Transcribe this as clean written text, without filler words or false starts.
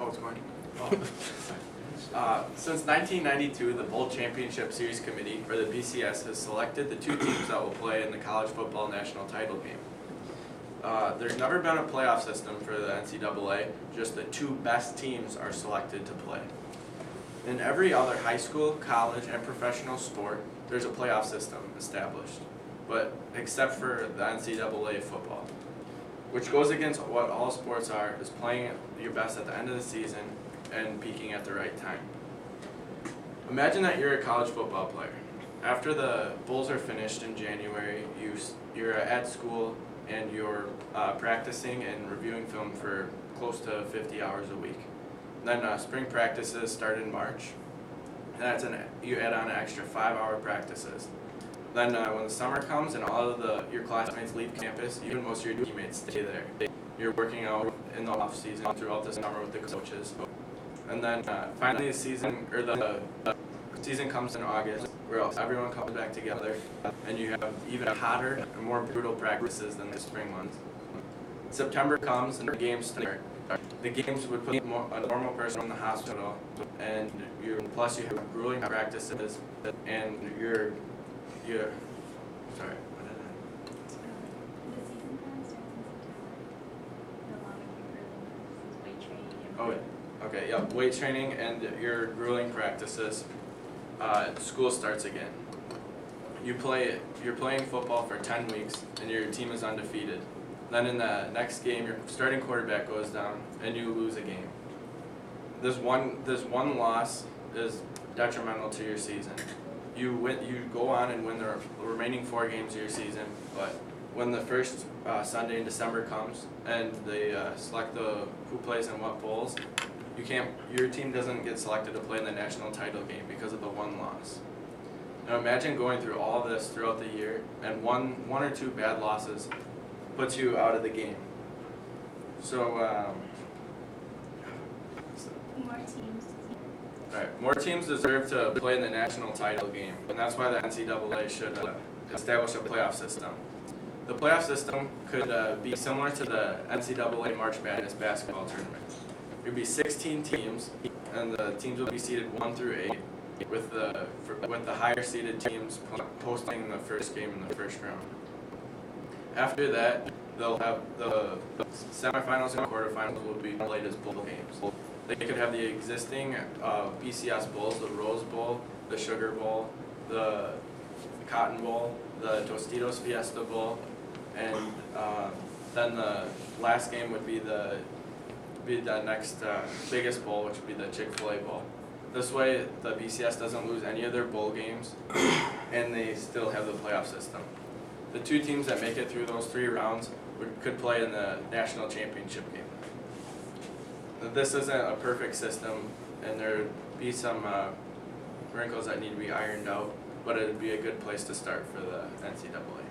it's going. Since 1992, the Bowl Championship Series Committee, or the BCS, has selected the two teams that will play in the college football national title game. There's never been a playoff system for the NCAA, just the two best teams are selected to play. In every other high school, college, and professional sport, there's a playoff system established, but except for the NCAA football, which goes against what all sports are, is playing your best at the end of the season and peaking at the right time. Imagine that you're a college football player. After the bowls are finished in January, you're at school and you're practicing and reviewing film for close to 50 hours a week. Then spring practices start in March. You add on an extra 5-hour practices. Then when the summer comes and all of your classmates leave campus, even most of your teammates stay there. You're working out in the off season throughout the summer with the coaches. And then finally the season comes in August, where everyone comes back together, and you have even hotter and more brutal practices than the spring months. September comes and the games start. The games would put a normal person in the hospital, and plus you have grueling practices, and you're sorry. What did The season kind of starts in September. The longer you weight training. Oh, wait. Okay, yep, weight training and your grueling practices. School starts again. You're playing football for 10 weeks and your team is undefeated. Then in the next game, your starting quarterback goes down and you lose a game. This one loss is detrimental to your season. You go on and win the remaining 4 games of your season, but when the first Sunday in December comes and they select who plays in what bowls, your team doesn't get selected to play in the national title game because of the one loss. Now imagine going through all this throughout the year, and one or two bad losses puts you out of the game. So, More teams. right, more teams deserve to play in the national title game, and that's why the NCAA should establish a playoff system. The playoff system could be similar to the NCAA March Madness basketball tournament. It would be 16 teams, and the teams would be seeded 1 through 8, with the higher seeded teams hosting the first game in the first round. After that, they'll have the semifinals and quarterfinals will be played as bowl games. They could have the existing BCS bowls, the Rose Bowl, the Sugar Bowl, the Cotton Bowl, the Tostitos Fiesta Bowl, and then the last game would be the next biggest bowl, which would be the Chick-fil-A Bowl. This way, the BCS doesn't lose any of their bowl games, and they still have the playoff system. The two teams that make it through those 3 rounds could play in the national championship game. This isn't a perfect system, and there'd be some wrinkles that need to be ironed out, but it'd be a good place to start for the NCAA.